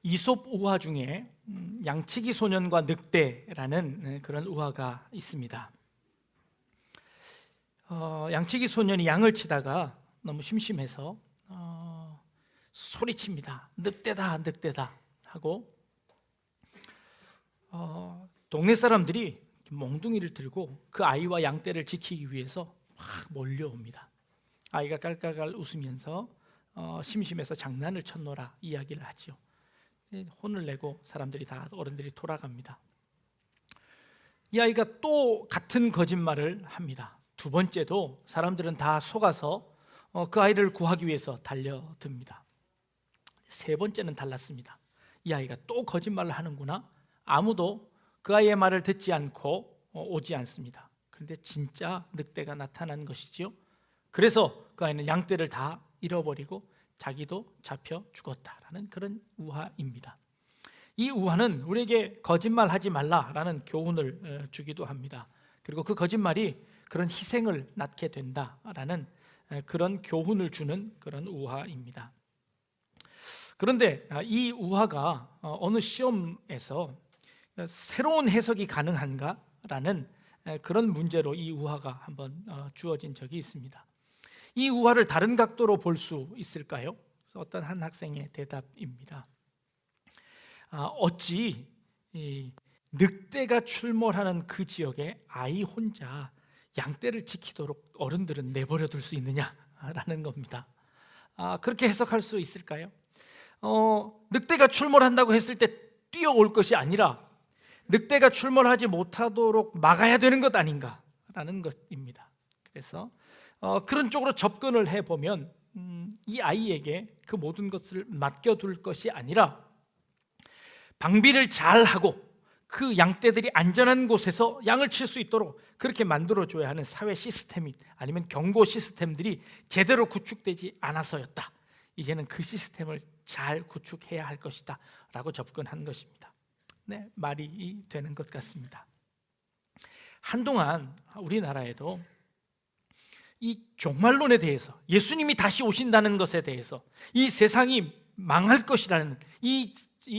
이솝 우화 중에 양치기 소년과 늑대라는 그런 우화가 있습니다. 양치기 소년이 양을 치다가 너무 심심해서 소리칩니다. 늑대다, 늑대다 하고 동네 사람들이 몽둥이를 들고 그 아이와 양떼를 지키기 위해서 막 몰려옵니다. 아이가 깔깔깔 웃으면서 심심해서 장난을 쳤노라 이야기를 하죠. 혼을 내고 사람들이 다 어른들이 돌아갑니다. 이 아이가 또 같은 거짓말을 합니다. 두 번째도 사람들은 다 속아서 그 아이를 구하기 위해서 달려듭니다. 세 번째는 달랐습니다. 이 아이가 또 거짓말을 하는구나. 아무도 그 아이의 말을 듣지 않고 오지 않습니다. 그런데 진짜 늑대가 나타난 것이지요. 그래서 그 아이는 양떼를 다 잃어버리고 자기도 잡혀 죽었다라는 그런 우화입니다. 이 우화는 우리에게 거짓말하지 말라라는 교훈을 주기도 합니다. 그리고 그 거짓말이 그런 희생을 낳게 된다라는 그런 교훈을 주는 그런 우화입니다. 그런데 이 우화가 어느 시험에서 새로운 해석이 가능한가라는 그런 문제로 이 우화가 한번 주어진 적이 있습니다. 이 우화를 다른 각도로 볼 수 있을까요? 어떤 한 학생의 대답입니다. 어찌 늑대가 출몰하는 그 지역에 아이 혼자 양떼를 지키도록 어른들은 내버려 둘 수 있느냐라는 겁니다. 그렇게 해석할 수 있을까요? 늑대가 출몰한다고 했을 때 뛰어올 것이 아니라 늑대가 출몰하지 못하도록 막아야 되는 것 아닌가라는 것입니다. 그래서 그런 쪽으로 접근을 해보면 이 아이에게 그 모든 것을 맡겨둘 것이 아니라 방비를 잘 하고 그 양떼들이 안전한 곳에서 양을 칠 수 있도록 그렇게 만들어줘야 하는 사회 시스템이 아니면 경고 시스템들이 제대로 구축되지 않아서였다. 이제는 그 시스템을 잘 구축해야 할 것이다 라고 접근한 것입니다. 네, 말이 되는 것 같습니다. 한동안 우리나라에도 이 종말론에 대해서, 예수님이 다시 오신다는 것에 대해서, 이 세상이 망할 것이라는, 이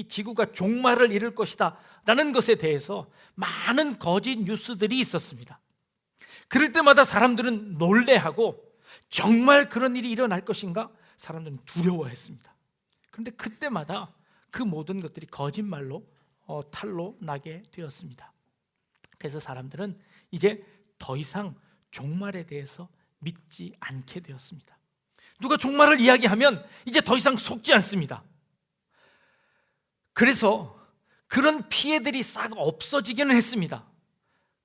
지구가 종말을 이룰 것이다 라는 것에 대해서 많은 거짓 뉴스들이 있었습니다. 그럴 때마다 사람들은 놀래하고 정말 그런 일이 일어날 것인가? 사람들은 두려워했습니다. 그런데 그때마다 그 모든 것들이 거짓말로 탄로 나게 되었습니다. 그래서 사람들은 이제 더 이상 종말에 대해서 믿지 않게 되었습니다. 누가 종말을 이야기하면 이제 더 이상 속지 않습니다. 그래서 그런 피해들이 싹 없어지기는 했습니다.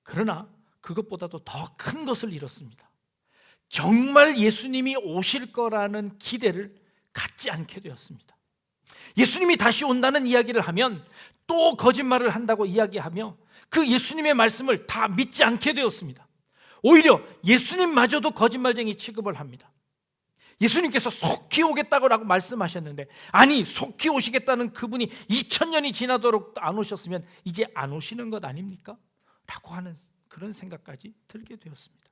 그러나 그것보다도 더 큰 것을 잃었습니다. 정말 예수님이 오실 거라는 기대를 갖지 않게 되었습니다. 예수님이 다시 온다는 이야기를 하면 또 거짓말을 한다고 이야기하며 그 예수님의 말씀을 다 믿지 않게 되었습니다. 오히려 예수님마저도 거짓말쟁이 취급을 합니다. 예수님께서 속히 오겠다고 말씀하셨는데, 아니 속히 오시겠다는 그분이 2000년이 지나도록 안 오셨으면 이제 안 오시는 것 아닙니까? 라고 하는 그런 생각까지 들게 되었습니다.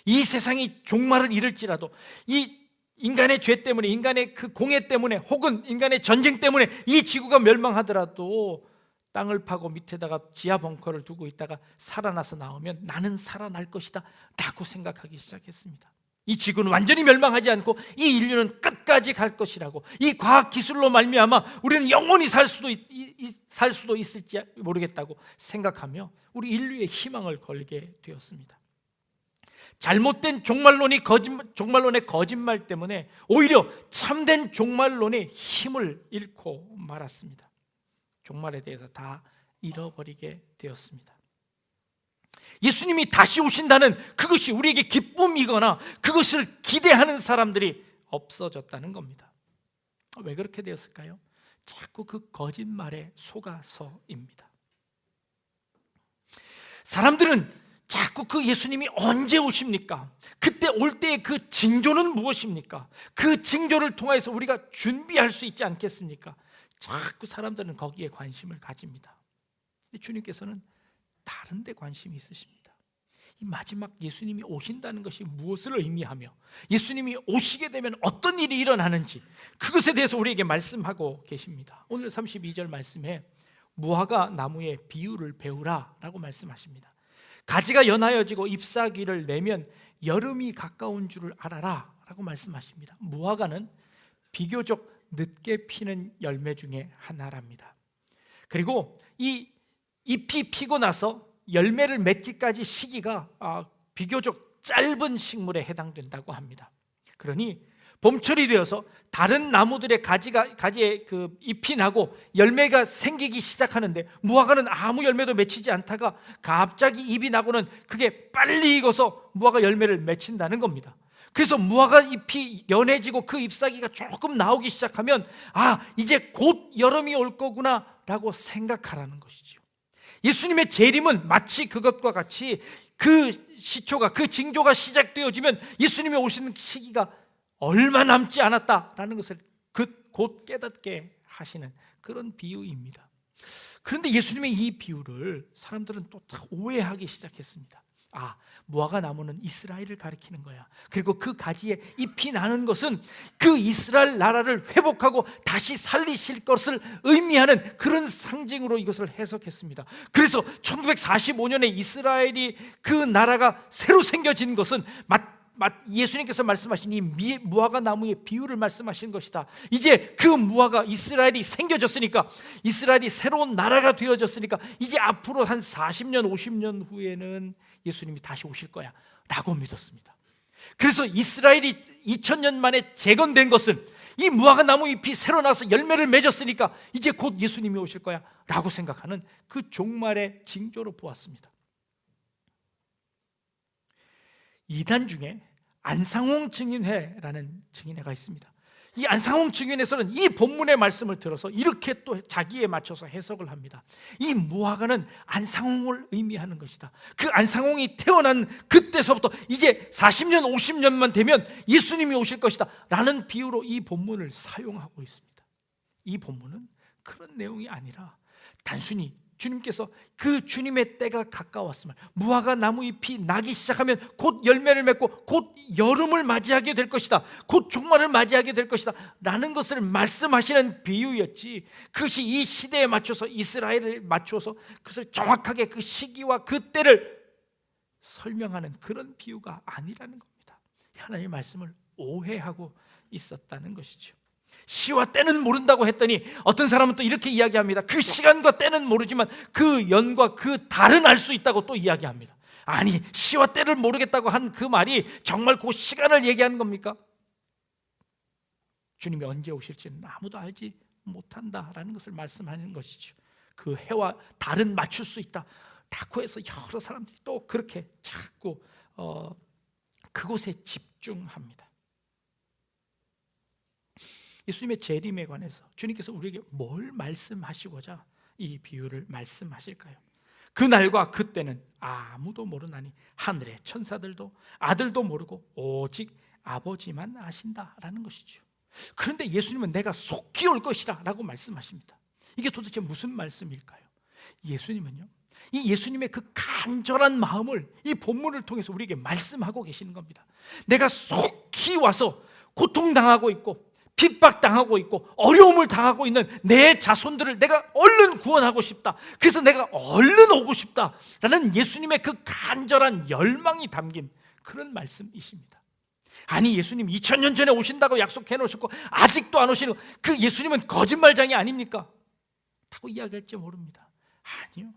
이 세상이 종말을 이룰지라도 이 인간의 죄 때문에, 인간의 그 공해 때문에, 혹은 인간의 전쟁 때문에 이 지구가 멸망하더라도 땅을 파고 밑에다가 지하 벙커를 두고 있다가 살아나서 나오면 나는 살아날 것이다 라고 생각하기 시작했습니다. 이 지구는 완전히 멸망하지 않고 이 인류는 끝까지 갈 것이라고, 이 과학기술로 말미암아 우리는 영원히 살 수도 있을지 모르겠다고 생각하며 우리 인류의 희망을 걸게 되었습니다. 잘못된 종말론의 거짓말 때문에 오히려 참된 종말론의 힘을 잃고 말았습니다. 종말에 대해서 다 잃어버리게 되었습니다. 예수님이 다시 오신다는 그것이 우리에게 기쁨이거나 그것을 기대하는 사람들이 없어졌다는 겁니다. 왜 그렇게 되었을까요? 자꾸 그 거짓말에 속아서입니다. 사람들은 자꾸 그 예수님이 언제 오십니까? 그때 올 때의 그 징조는 무엇입니까? 그 징조를 통해서 우리가 준비할 수 있지 않겠습니까? 자꾸 사람들은 거기에 관심을 가집니다. 주님께서는 다른 데 관심이 있으십니다. 이 마지막 예수님이 오신다는 것이 무엇을 의미하며 예수님이 오시게 되면 어떤 일이 일어나는지 그것에 대해서 우리에게 말씀하고 계십니다. 오늘 32절 말씀에 무화과 나무의 비유를 배우라 라고 말씀하십니다. 가지가 연하여지고 잎사귀를 내면 여름이 가까운 줄을 알아라 라고 말씀하십니다. 무화과는 비교적 늦게 피는 열매 중에 하나랍니다. 그리고 이 잎이 피고 나서 열매를 맺기까지 시기가 비교적 짧은 식물에 해당된다고 합니다. 그러니 봄철이 되어서 다른 나무들의 가지에 그 잎이 나고 열매가 생기기 시작하는데 무화과는 아무 열매도 맺히지 않다가 갑자기 잎이 나고는 그게 빨리 익어서 무화과 열매를 맺힌다는 겁니다. 그래서 무화과 잎이 연해지고 그 잎사귀가 조금 나오기 시작하면 이제 곧 여름이 올 거구나 라고 생각하라는 것이죠. 예수님의 재림은 마치 그것과 같이 그 시초가, 그 징조가 시작되어지면 예수님이 오시는 시기가 얼마 남지 않았다라는 것을 곧 깨닫게 하시는 그런 비유입니다. 그런데 예수님의 이 비유를 사람들은 또 오해하기 시작했습니다. 무화과 나무는 이스라엘을 가리키는 거야. 그리고 그 가지에 잎이 나는 것은 그 이스라엘 나라를 회복하고 다시 살리실 것을 의미하는 그런 상징으로 이것을 해석했습니다. 그래서 1945년에 이스라엘이 그 나라가 새로 생겨진 것은 예수님께서 말씀하신 이 무화과 나무의 비유를 말씀하신 것이다. 이제 그 무화과 이스라엘이 생겨졌으니까, 이스라엘이 새로운 나라가 되어졌으니까 이제 앞으로 한 40년 50년 후에는 예수님이 다시 오실 거야 라고 믿었습니다. 그래서 이스라엘이 2000년 만에 재건된 것은 이 무화과 나무 잎이 새로 나서 열매를 맺었으니까 이제 곧 예수님이 오실 거야 라고 생각하는 그 종말의 징조로 보았습니다. 이단 중에 안상홍 증인회라는 증인회가 있습니다. 이 안상홍 증인회에서는 이 본문의 말씀을 들어서 이렇게 또 자기에 맞춰서 해석을 합니다. 이 무화과는 안상홍을 의미하는 것이다. 그 안상홍이 태어난 그때서부터 이제 40년 50년만 되면 예수님이 오실 것이다 라는 비유로 이 본문을 사용하고 있습니다. 이 본문은 그런 내용이 아니라 단순히 주님께서 그 주님의 때가 가까웠음을, 무화과 나무 잎이 나기 시작하면 곧 열매를 맺고 곧 여름을 맞이하게 될 것이다, 곧 종말을 맞이하게 될 것이다 라는 것을 말씀하시는 비유였지, 그것이 이 시대에 맞춰서 이스라엘을 맞춰서 그것을 정확하게 그 시기와 그 때를 설명하는 그런 비유가 아니라는 겁니다. 하나님의 말씀을 오해하고 있었다는 것이죠. 시와 때는 모른다고 했더니 어떤 사람은 또 이렇게 이야기합니다. 그 시간과 때는 모르지만 그 연과 그 달은 알 수 있다고 또 이야기합니다. 아니, 시와 때를 모르겠다고 한 그 말이 정말 그 시간을 얘기하는 겁니까? 주님이 언제 오실지는 아무도 알지 못한다라는 것을 말씀하는 것이죠. 그 해와 달은 맞출 수 있다 라고 해서 여러 사람들이 또 그렇게 자꾸 그곳에 집중합니다. 예수님의 재림에 관해서 주님께서 우리에게 뭘 말씀하시고자 이 비유를 말씀하실까요? 그날과 그때는 아무도 모르나니 하늘의 천사들도 아들도 모르고 오직 아버지만 아신다라는 것이죠. 그런데 예수님은 내가 속히 올 것이라 라고 말씀하십니다. 이게 도대체 무슨 말씀일까요? 예수님은요, 이 예수님의 그 간절한 마음을 이 본문을 통해서 우리에게 말씀하고 계시는 겁니다. 내가 속히 와서 고통당하고 있고 핍박당하고 있고 어려움을 당하고 있는 내 자손들을 내가 얼른 구원하고 싶다, 그래서 내가 얼른 오고 싶다라는 예수님의 그 간절한 열망이 담긴 그런 말씀이십니다. 아니, 예수님 2000년 전에 오신다고 약속해 놓으셨고 아직도 안 오시는 그 예수님은 거짓말장이 아닙니까? 라고 이야기할지 모릅니다. 아니요,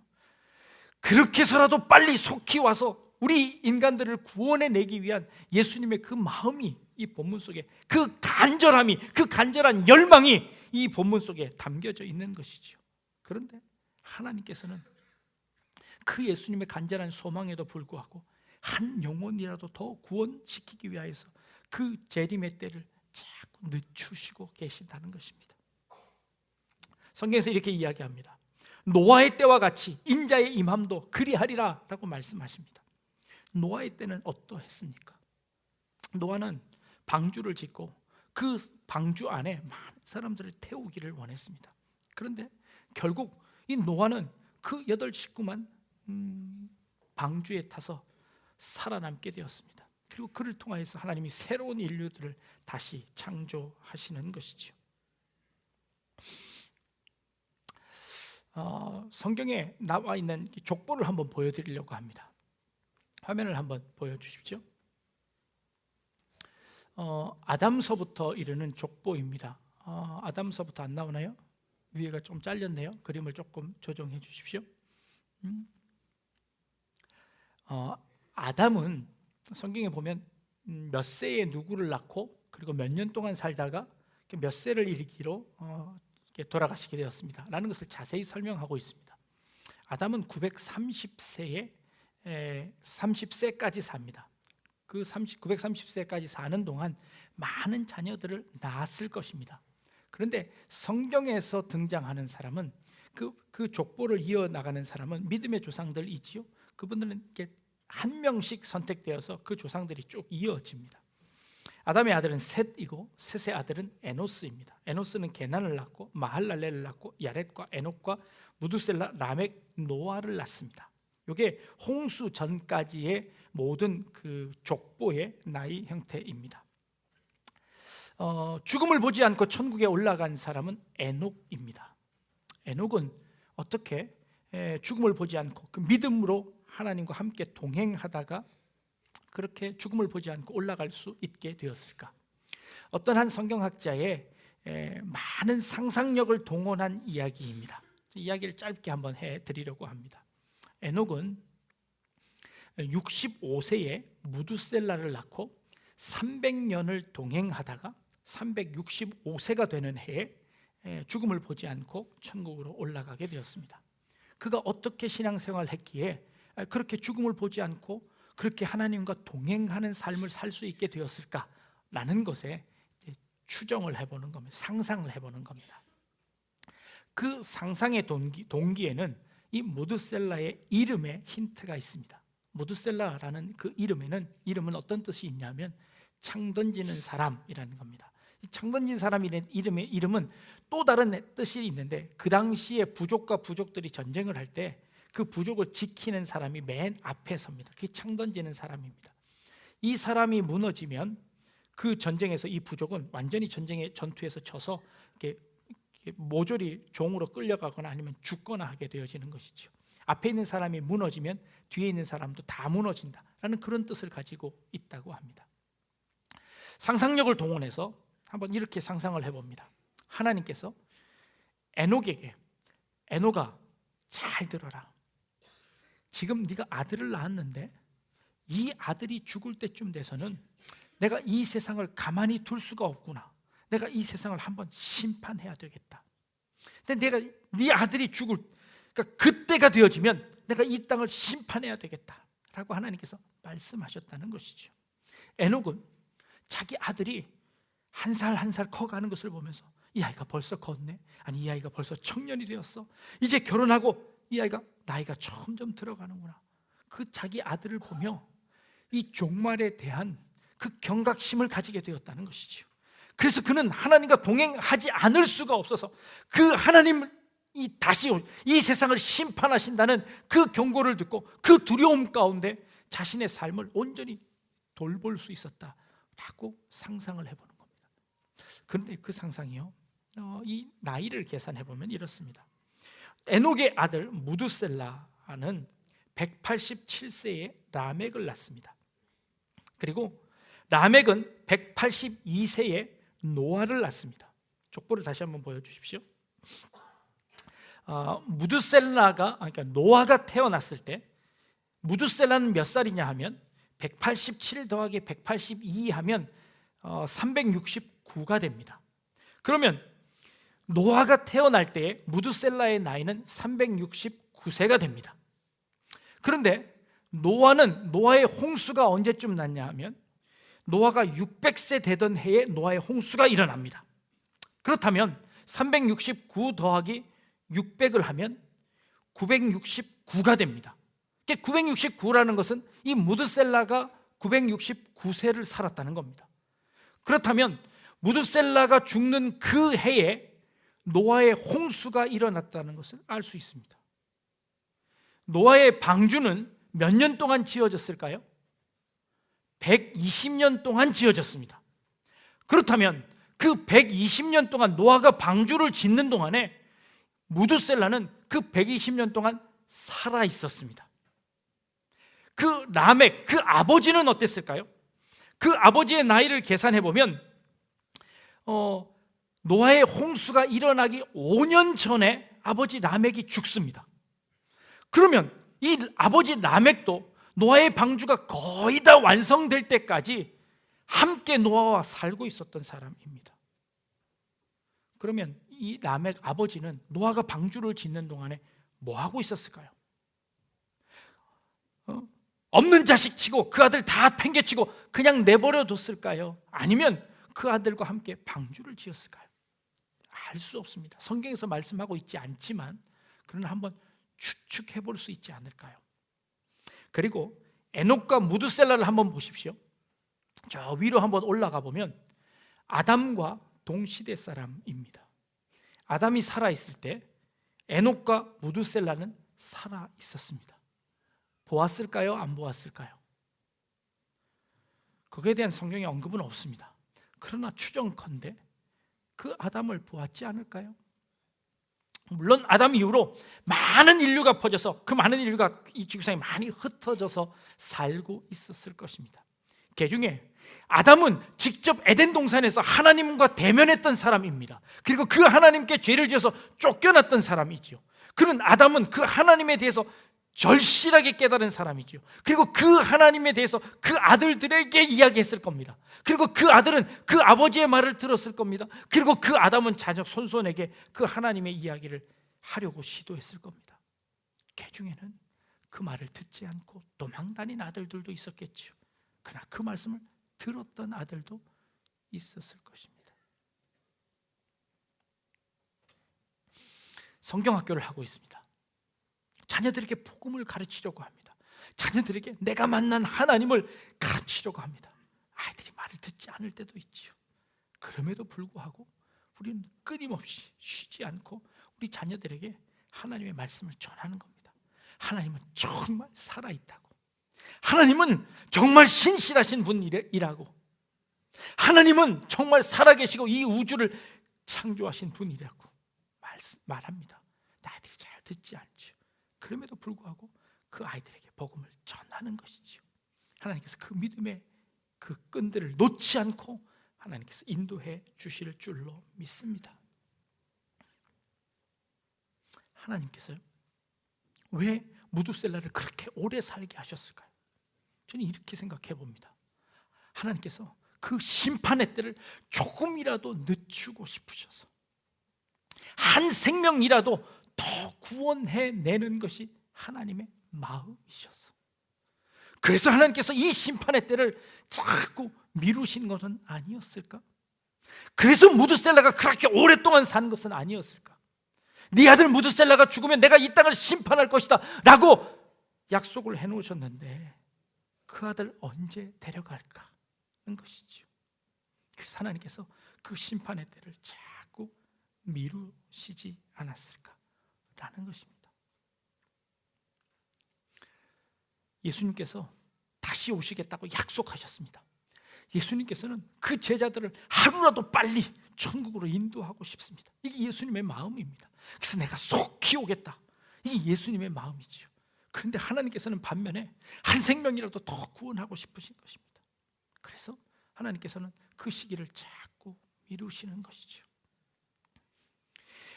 그렇게 해서라도 빨리 속히 와서 우리 인간들을 구원해내기 위한 예수님의 그 마음이 이 본문 속에, 그 간절함이, 그 간절한 열망이 이 본문 속에 담겨져 있는 것이죠. 그런데 하나님께서는 그 예수님의 간절한 소망에도 불구하고 한 영혼이라도 더 구원시키기 위하여서 그 재림의 때를 자꾸 늦추시고 계신다는 것입니다. 성경에서 이렇게 이야기합니다. 노아의 때와 같이 인자의 임함도 그리하리라 라고 말씀하십니다. 노아의 때는 어떠했습니까? 노아는 방주를 짓고 그 방주 안에 많은 사람들을 태우기를 원했습니다. 그런데 결국 이 노아는 그 8 식구만 방주에 타서 살아남게 되었습니다. 그리고 그를 통하여서 하나님이 새로운 인류들을 다시 창조하시는 것이죠. 성경에 나와 있는 족보를 한번 보여드리려고 합니다. 화면을 한번 보여주십시오. 아담서부터 이르는 족보입니다. 아담서부터 안 나오나요? 위에가 좀 잘렸네요. 그림을 조금 조정해 주십시오. 아담은 성경에 보면 몇 세에 누구를 낳고 그리고 몇 년 동안 살다가 몇 세를 이르기로 돌아가시게 되었습니다 라는 것을 자세히 설명하고 있습니다. 아담은 930세에 30세까지 삽니다. 그 930세까지 사는 동안 많은 자녀들을 낳았을 것입니다. 그런데 성경에서 등장하는 사람은 그 족보를 이어나가는 사람은 믿음의 조상들이지요. 그분들은 이렇게 한 명씩 선택되어서 그 조상들이 쭉 이어집니다. 아담의 아들은 셋이고 셋의 아들은 에노스입니다. 에노스는 게난을 낳고 마할랄렐을 낳고 야렛과 에녹과 무두셀라, 라멕, 노아를 낳습니다. 이게 홍수 전까지의 모든 그 족보의 나이 형태입니다. 죽음을 보지 않고 천국에 올라간 사람은 에녹입니다. 에녹은 어떻게 죽음을 보지 않고 그 믿음으로 하나님과 함께 동행하다가 그렇게 죽음을 보지 않고 올라갈 수 있게 되었을까? 어떤 한 성경학자의 많은 상상력을 동원한 이야기입니다. 이야기를 짧게 한번 해드리려고 합니다. 에녹은 65세에 무두셀라를 낳고 300년을 동행하다가 365세가 되는 해에 죽음을 보지 않고 천국으로 올라가게 되었습니다. 그가 어떻게 신앙생활을 했기에 그렇게 죽음을 보지 않고 그렇게 하나님과 동행하는 삶을 살 수 있게 되었을까라는 것에 추정을 해보는 겁니다. 상상을 해보는 겁니다. 그 상상의 동기에는 이 무두셀라의 이름에 힌트가 있습니다. 무두셀라라는 그 이름은 어떤 뜻이 있냐면 창 던지는 사람이라는 겁니다. 이 창 던진 사람이라는 이름은 또 다른 뜻이 있는데 그 당시에 부족과 부족들이 전쟁을 할 때 그 부족을 지키는 사람이 맨 앞에 섭니다. 그게 창 던지는 사람입니다. 이 사람이 무너지면 그 전쟁에서 이 부족은 완전히 전투에서 져서 이렇게 모조리 종으로 끌려가거나 아니면 죽거나 하게 되어지는 것이죠. 앞에 있는 사람이 무너지면 뒤에 있는 사람도 다 무너진다라는 그런 뜻을 가지고 있다고 합니다. 상상력을 동원해서 한번 이렇게 상상을 해봅니다. 하나님께서 에녹에게 에녹아 잘 들어라. 지금 네가 아들을 낳았는데 이 아들이 죽을 때쯤 돼서는 내가 이 세상을 가만히 둘 수가 없구나. 내가 이 세상을 한번 심판해야 되겠다. 근데 내가 네 아들이 그러니까 그때가 되어지면 내가 이 땅을 심판해야 되겠다라고 하나님께서 말씀하셨다는 것이죠. 에녹은 자기 아들이 한 살 한 살 커가는 것을 보면서 이 아이가 벌써 컸네. 아니 이 아이가 벌써 청년이 되었어. 이제 결혼하고 이 아이가 나이가 점점 들어가는구나. 그 자기 아들을 보며 이 종말에 대한 그 경각심을 가지게 되었다는 것이죠. 그래서 그는 하나님과 동행하지 않을 수가 없어서 그 하나님을 다시 이 세상을 심판하신다는 그 경고를 듣고 그 두려움 가운데 자신의 삶을 온전히 돌볼 수 있었다라고 상상을 해보는 겁니다. 그런데 그 상상이요, 이 나이를 계산해 보면 이렇습니다. 에녹의 아들 무두셀라는 187세에 라멕을 낳습니다. 그리고 라멕은 182세에 노아를 낳습니다. 족보를 다시 한번 보여주십시오. 그러니까 노아가 태어났을 때 무두셀라는 몇 살이냐 하면 187 더하기 182 하면 369가 됩니다. 그러면 노아가 태어날 때 무두셀라의 나이는 369세가 됩니다. 그런데 노아의 홍수가 언제쯤 났냐 하면 노아가 600세 되던 해에 노아의 홍수가 일어납니다. 그렇다면 369 더하기 600을 하면 969가 됩니다. 969라는 것은 이 무두셀라가 969세를 살았다는 겁니다. 그렇다면 무두셀라가 죽는 그 해에 노아의 홍수가 일어났다는 것을 알 수 있습니다. 노아의 방주는 몇 년 동안 지어졌을까요? 120년 동안 지어졌습니다. 그렇다면 그 120년 동안 노아가 방주를 짓는 동안에 무드셀라는 그 120년 동안 살아 있었습니다. 그 라멕, 그 아버지는 어땠을까요? 그 아버지의 나이를 계산해 보면 노아의 홍수가 일어나기 5년 전에 아버지 라멕이 죽습니다. 그러면 이 아버지 라멕도 노아의 방주가 거의 다 완성될 때까지 함께 노아와 살고 있었던 사람입니다. 그러면 이 라멕 아버지는 노아가 방주를 짓는 동안에 뭐 하고 있었을까요? 없는 자식 치고 그 아들 다 팽개치고 그냥 내버려 뒀을까요? 아니면 그 아들과 함께 방주를 지었을까요? 알 수 없습니다. 성경에서 말씀하고 있지 않지만 그러나 한번 추측해 볼 수 있지 않을까요? 그리고 에녹과 무드셀라를 한번 보십시오. 저 위로 한번 올라가 보면 아담과 동시대 사람입니다. 아담이 살아있을 때 에녹과 무드셀라는 살아 있었습니다. 보았을까요? 안 보았을까요? 거기에 대한 성경의 언급은 없습니다. 그러나 추정컨대 그 아담을 보았지 않을까요? 물론 아담 이후로 많은 인류가 퍼져서 그 많은 인류가 이 지구상에 많이 흩어져서 살고 있었을 것입니다. 그 중에 아담은 직접 에덴 동산에서 하나님과 대면했던 사람입니다. 그리고 그 하나님께 죄를 지어서 쫓겨났던 사람이죠. 그런 아담은 그 하나님에 대해서 절실하게 깨달은 사람이죠. 그리고 그 하나님에 대해서 그 아들들에게 이야기했을 겁니다. 그리고 그 아들은 그 아버지의 말을 들었을 겁니다. 그리고 그 아담은 자녀 손손에게 그 하나님의 이야기를 하려고 시도했을 겁니다. 그 중에는 그 말을 듣지 않고 도망다닌 아들들도 있었겠죠. 그러나 그 말씀을 들었던 아들도 있었을 것입니다. 성경학교를 하고 있습니다. 자녀들에게 복음을 가르치려고 합니다. 자녀들에게 내가 만난 하나님을 가르치려고 합니다. 아이들이 말을 듣지 않을 때도 있지요. 그럼에도 불구하고 우리는 끊임없이 쉬지 않고 우리 자녀들에게 하나님의 말씀을 전하는 겁니다. 하나님은 정말 살아있다고, 하나님은 정말 신실하신 분이라고, 하나님은 정말 살아계시고 이 우주를 창조하신 분이라고 말합니다. 아이들이 잘 듣지 않죠. 그럼에도 불구하고 그 아이들에게 복음을 전하는 것이지요. 하나님께서 그 믿음의 그 끈들을 놓지 않고 하나님께서 인도해 주실 줄로 믿습니다. 하나님께서요, 왜 무두셀라를 그렇게 오래 살게 하셨을까요? 저는 이렇게 생각해 봅니다. 하나님께서 그 심판의 때를 조금이라도 늦추고 싶으셔서 한 생명이라도 더 구원해내는 것이 하나님의 마음이셔서, 그래서 하나님께서 이 심판의 때를 자꾸 미루신 것은 아니었을까? 그래서 무드셀라가 그렇게 오랫동안 산 것은 아니었을까? 네 아들 무드셀라가 죽으면 내가 이 땅을 심판할 것이다 라고 약속을 해놓으셨는데 그 아들 언제 데려갈까 하는 것이죠. 그래서 하나님께서 그 심판의 때를 자꾸 미루시지 않았을까 라는 것입니다. 예수님께서 다시 오시겠다고 약속하셨습니다. 예수님께서는 그 제자들을 하루라도 빨리 천국으로 인도하고 싶습니다. 이게 예수님의 마음입니다. 그래서 내가 속히 오겠다, 이게 예수님의 마음이죠. 그런데 하나님께서는 반면에 한 생명이라도 더 구원하고 싶으신 것입니다. 그래서 하나님께서는 그 시기를 자꾸 미루시는 것이죠.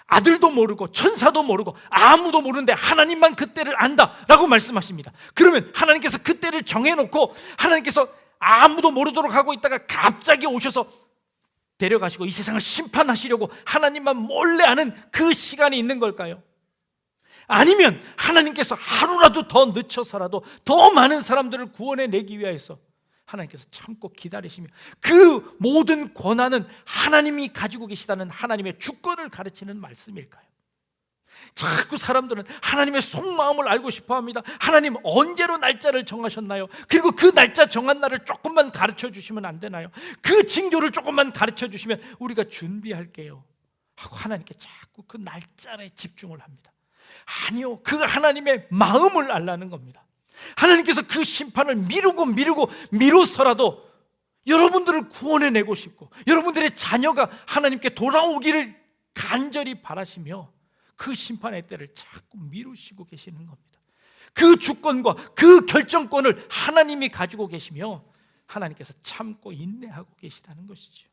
아들도 모르고 천사도 모르고 아무도 모르는데 하나님만 그때를 안다라고 말씀하십니다. 그러면 하나님께서 그때를 정해놓고 하나님께서 아무도 모르도록 하고 있다가 갑자기 오셔서 데려가시고 이 세상을 심판하시려고 하나님만 몰래 아는 그 시간이 있는 걸까요? 아니면 하나님께서 하루라도 더 늦춰서라도 더 많은 사람들을 구원해내기 위해서 하나님께서 참고 기다리시며 그 모든 권한은 하나님이 가지고 계시다는 하나님의 주권을 가르치는 말씀일까요? 자꾸 사람들은 하나님의 속마음을 알고 싶어합니다. 하나님 언제로 날짜를 정하셨나요? 그리고 그 날짜 정한 날을 조금만 가르쳐 주시면 안 되나요? 그 징조를 조금만 가르쳐 주시면 우리가 준비할게요 하고 하나님께 자꾸 그 날짜에 집중을 합니다. 아니요, 그 하나님의 마음을 알라는 겁니다. 하나님께서 그 심판을 미루서라도 여러분들을 구원해내고 싶고 여러분들의 자녀가 하나님께 돌아오기를 간절히 바라시며 그 심판의 때를 자꾸 미루시고 계시는 겁니다. 그 주권과 그 결정권을 하나님이 가지고 계시며 하나님께서 참고 인내하고 계시다는 것이죠.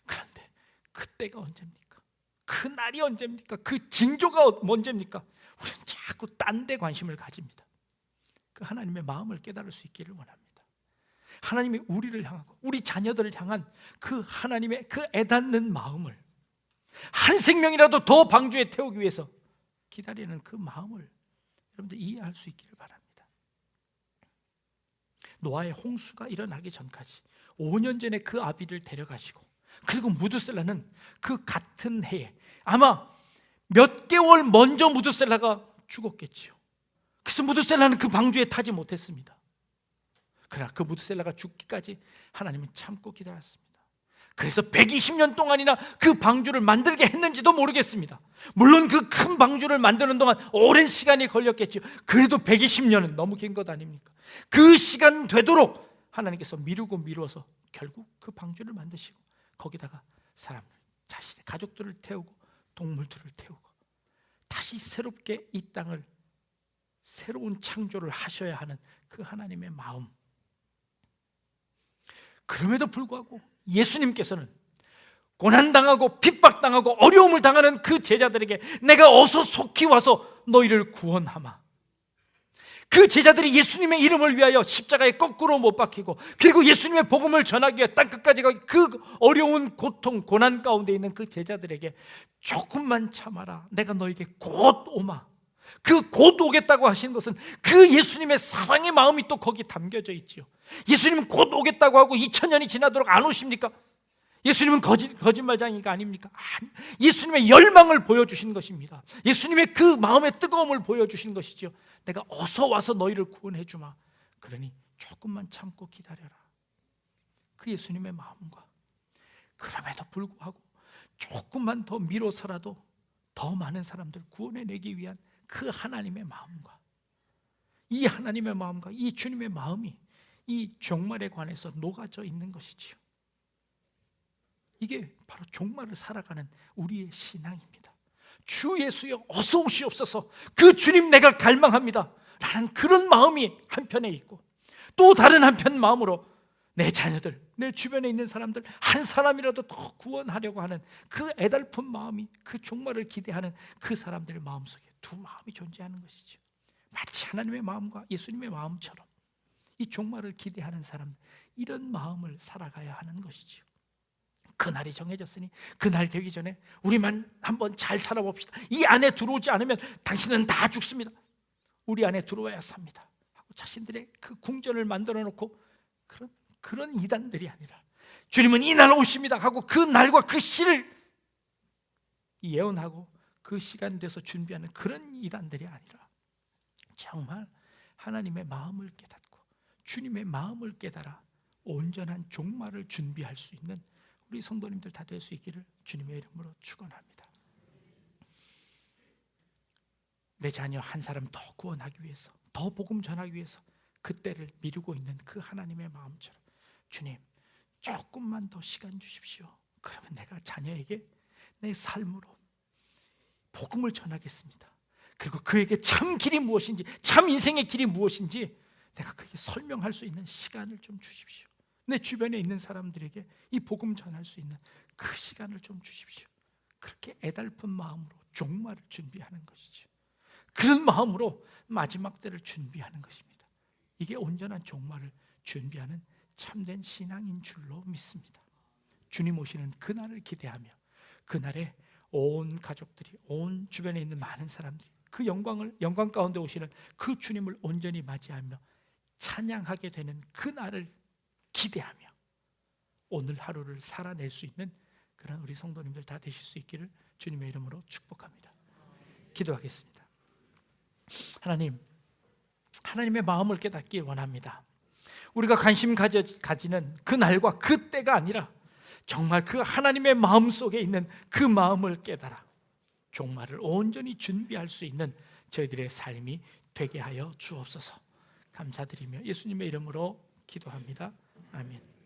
그런데 그때가 언제입니까? 그 날이 언제입니까? 그 징조가 언제입니까? 우리는 자꾸 딴 데 관심을 가집니다. 그 하나님의 마음을 깨달을 수 있기를 원합니다. 하나님이 우리를 향하고 우리 자녀들을 향한 그 하나님의 그 애닿는 마음을 한 생명이라도 더 방주에 태우기 위해서 기다리는 그 마음을 여러분들 이해할 수 있기를 바랍니다. 노아의 홍수가 일어나기 전까지 5년 전에 그 아비를 데려가시고 그리고 무드셀라는 그 같은 해에 아마 몇 개월 먼저 무드셀라가 죽었겠죠. 그래서 무드셀라는 그 방주에 타지 못했습니다. 그러나 그 무드셀라가 죽기까지 하나님은 참고 기다렸습니다. 그래서 120년 동안이나 그 방주를 만들게 했는지도 모르겠습니다. 물론 그 큰 방주를 만드는 동안 오랜 시간이 걸렸겠죠. 그래도 120년은 너무 긴 것 아닙니까? 그 시간 되도록 하나님께서 미루어서 결국 그 방주를 만드시고 거기다가 사람들, 자신의 가족들을 태우고 동물들을 태우고 다시 새롭게 이 땅을 새로운 창조를 하셔야 하는 그 하나님의 마음. 그럼에도 불구하고 예수님께서는 고난당하고 핍박당하고 어려움을 당하는 그 제자들에게 내가 어서 속히 와서 너희를 구원하마. 그 제자들이 예수님의 이름을 위하여 십자가에 거꾸로 못 박히고 그리고 예수님의 복음을 전하기 위해 땅끝까지 가 그 어려운 고통 고난 가운데 있는 그 제자들에게 조금만 참아라, 내가 너에게 곧 오마. 그 곧 오겠다고 하신 것은 그 예수님의 사랑의 마음이 또 거기 담겨져 있지요. 예수님은 곧 오겠다고 하고 2000년이 지나도록 안 오십니까? 예수님은 거짓말장이가 아닙니까? 아니, 예수님의 열망을 보여주신 것입니다. 예수님의 그 마음의 뜨거움을 보여주신 것이죠. 내가 어서 와서 너희를 구원해 주마. 그러니 조금만 참고 기다려라. 그 예수님의 마음과 그럼에도 불구하고 조금만 더 미뤄서라도 더 많은 사람들 구원해내기 위한 그 하나님의 마음과 이 하나님의 마음과 이 주님의 마음이 이 종말에 관해서 녹아져 있는 것이지요. 이게 바로 종말을 살아가는 우리의 신앙입니다. 주 예수여 어서 오시옵소서, 그 주님 내가 갈망합니다 라는 그런 마음이 한편에 있고, 또 다른 한편 마음으로 내 자녀들, 내 주변에 있는 사람들 한 사람이라도 더 구원하려고 하는 그 애달픈 마음이, 그 종말을 기대하는 그 사람들의 마음속에 두 마음이 존재하는 것이죠. 마치 하나님의 마음과 예수님의 마음처럼 이 종말을 기대하는 사람, 이런 마음을 살아가야 하는 것이죠. 그날이 정해졌으니 그날 되기 전에 우리만 한번 잘 살아봅시다. 이 안에 들어오지 않으면 당신은 다 죽습니다. 우리 안에 들어와야 삽니다 하고 자신들의 그 궁전을 만들어 놓고 그런 이단들이 아니라, 주님은 이 날 오십니다 하고 그 날과 그 시를 예언하고 그 시간 돼서 준비하는 그런 이단들이 아니라 정말 하나님의 마음을 깨닫고 주님의 마음을 깨달아 온전한 종말을 준비할 수 있는 우리 성도님들 다 될 수 있기를 주님의 이름으로 축원합니다. 내 자녀 한 사람 더 구원하기 위해서, 더 복음 전하기 위해서 그때를 미루고 있는 그 하나님의 마음처럼, 주님 조금만 더 시간 주십시오. 그러면 내가 자녀에게 내 삶으로 복음을 전하겠습니다. 그리고 그에게 참 길이 무엇인지, 참 인생의 길이 무엇인지 내가 그에게 설명할 수 있는 시간을 좀 주십시오. 내 주변에 있는 사람들에게 이 복음 전할 수 있는 그 시간을 좀 주십시오. 그렇게 애달픈 마음으로 종말을 준비하는 것이죠. 그런 마음으로 마지막 때를 준비하는 것입니다. 이게 온전한 종말을 준비하는 참된 신앙인 줄로 믿습니다. 주님 오시는 그날을 기대하며 그날에 온 가족들이, 온 주변에 있는 많은 사람들이 그 영광 가운데 오시는 그 주님을 온전히 맞이하며 찬양하게 되는 그날을 기대하며 오늘 하루를 살아낼 수 있는 그런 우리 성도님들 다 되실 수 있기를 주님의 이름으로 축복합니다. 기도하겠습니다. 하나님, 하나님의 마음을 깨닫기 원합니다. 우리가 관심 가지는 그 날과 그 때가 아니라 정말 그 하나님의 마음 속에 있는 그 마음을 깨달아 종말을 온전히 준비할 수 있는 저희들의 삶이 되게 하여 주옵소서. 감사드리며 예수님의 이름으로 기도합니다. 아멘.